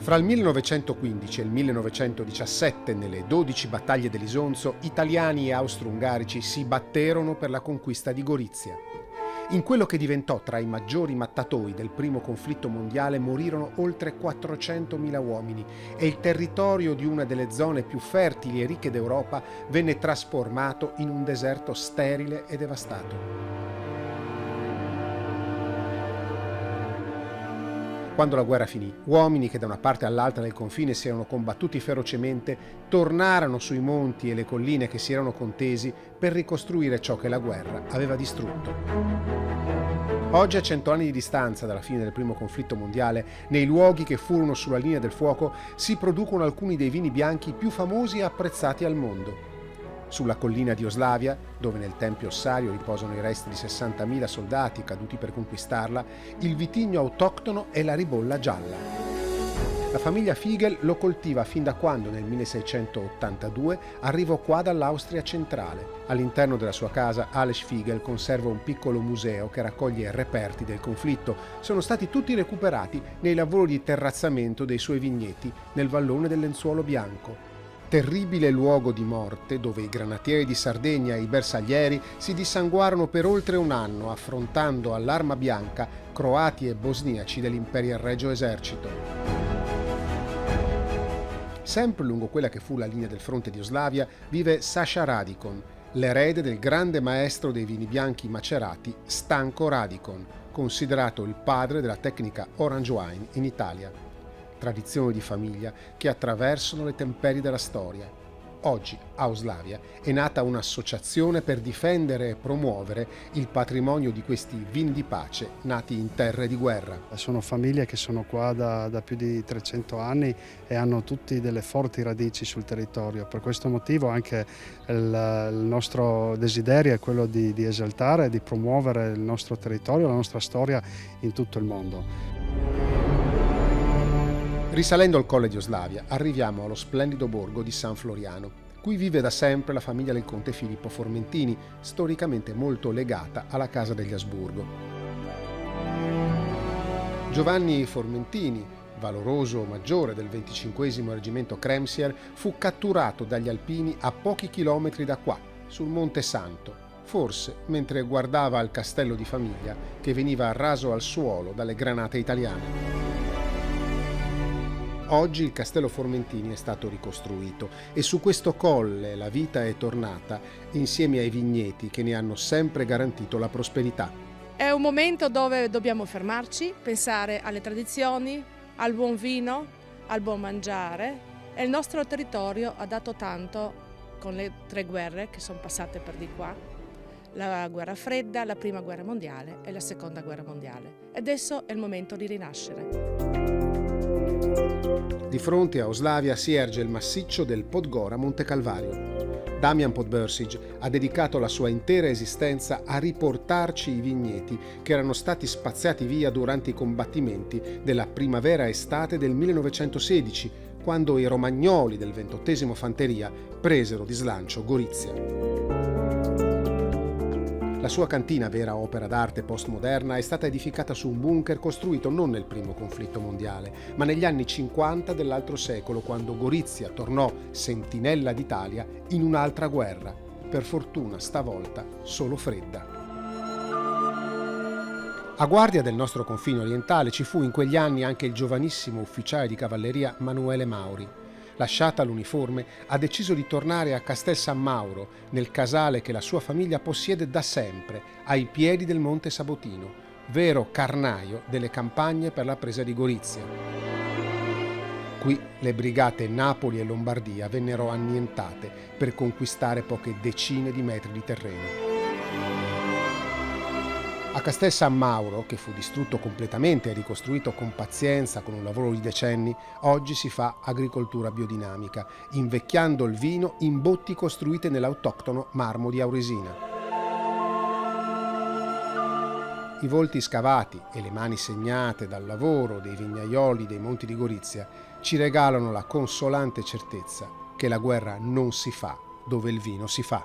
Fra il 1915 e il 1917, nelle 12 battaglie dell'Isonzo, italiani e austro-ungarici si batterono per la conquista di Gorizia. In quello che diventò tra i maggiori mattatoi del primo conflitto mondiale morirono oltre 400.000 uomini e il territorio di una delle zone più fertili e ricche d'Europa venne trasformato in un deserto sterile e devastato. Quando la guerra finì, uomini che da una parte all'altra del confine si erano combattuti ferocemente tornarono sui monti e le colline che si erano contesi per ricostruire ciò che la guerra aveva distrutto. Oggi, a 100 anni di distanza dalla fine del primo conflitto mondiale, nei luoghi che furono sulla linea del fuoco si producono alcuni dei vini bianchi più famosi e apprezzati al mondo. Sulla collina di Oslavia, dove nel Tempio Ossario riposano i resti di 60.000 soldati caduti per conquistarla, il vitigno autoctono è la ribolla gialla. La famiglia Fiegel lo coltiva fin da quando nel 1682 arrivò qua dall'Austria centrale. All'interno della sua casa Ales Fiegel conserva un piccolo museo che raccoglie reperti del conflitto. Sono stati tutti recuperati nei lavori di terrazzamento dei suoi vigneti nel vallone del Lenzuolo Bianco. Terribile luogo di morte dove i granatieri di Sardegna e i bersaglieri si dissanguarono per oltre un anno affrontando all'arma bianca croati e bosniaci dell'Imperial Regio Esercito. Sempre lungo quella che fu la linea del fronte di Oslavia vive Sasha Radikon, l'erede del grande maestro dei vini bianchi macerati Stanko Radikon, considerato il padre della tecnica Orange Wine in Italia. Tradizioni di famiglia che attraversano le temperie della storia. Oggi a Oslavia è nata un'associazione per difendere e promuovere il patrimonio di questi vini di pace nati in terre di guerra. Sono famiglie che sono qua da più di 300 anni e hanno tutti delle forti radici sul territorio. Per questo motivo anche il nostro desiderio è quello di esaltare e di promuovere il nostro territorio, la nostra storia in tutto il mondo. Risalendo al Colle di Oslavia, arriviamo allo splendido borgo di San Floriano. Qui vive da sempre la famiglia del conte Filippo Formentini, storicamente molto legata alla casa degli Asburgo. Giovanni Formentini, valoroso maggiore del 25° reggimento Kremsier, fu catturato dagli alpini a pochi chilometri da qua, sul Monte Santo, forse mentre guardava il castello di famiglia che veniva raso al suolo dalle granate italiane. Oggi il castello Formentini è stato ricostruito e su questo colle la vita è tornata insieme ai vigneti che ne hanno sempre garantito la prosperità. È un momento dove dobbiamo fermarci, pensare alle tradizioni, al buon vino, al buon mangiare e il nostro territorio ha dato tanto con le 3 guerre che sono passate per di qua. La guerra fredda, la prima guerra mondiale e la seconda guerra mondiale. E adesso è il momento di rinascere. Di fronte a Oslavia si erge il massiccio del Podgora Monte Calvario. Damian Podbörsic ha dedicato la sua intera esistenza a riportarci i vigneti che erano stati spaziati via durante i combattimenti della primavera-estate del 1916, quando i romagnoli del 28° Fanteria presero di slancio Gorizia. La sua cantina, vera opera d'arte postmoderna, è stata edificata su un bunker costruito non nel primo conflitto mondiale, ma negli anni 50 dell'altro secolo, quando Gorizia tornò sentinella d'Italia in un'altra guerra, per fortuna stavolta solo fredda. A guardia del nostro confine orientale ci fu in quegli anni anche il giovanissimo ufficiale di cavalleria Manuele Mauri. Lasciata l'uniforme, ha deciso di tornare a Castel San Mauro, nel casale che la sua famiglia possiede da sempre, ai piedi del Monte Sabotino, vero carnaio delle campagne per la presa di Gorizia. Qui le brigate Napoli e Lombardia vennero annientate per conquistare poche decine di metri di terreno. A Castel San Mauro, che fu distrutto completamente e ricostruito con pazienza con un lavoro di decenni, oggi si fa agricoltura biodinamica, invecchiando il vino in botti costruite nell'autoctono marmo di Auresina. I volti scavati e le mani segnate dal lavoro dei vignaioli dei Monti di Gorizia ci regalano la consolante certezza che la guerra non si fa dove il vino si fa.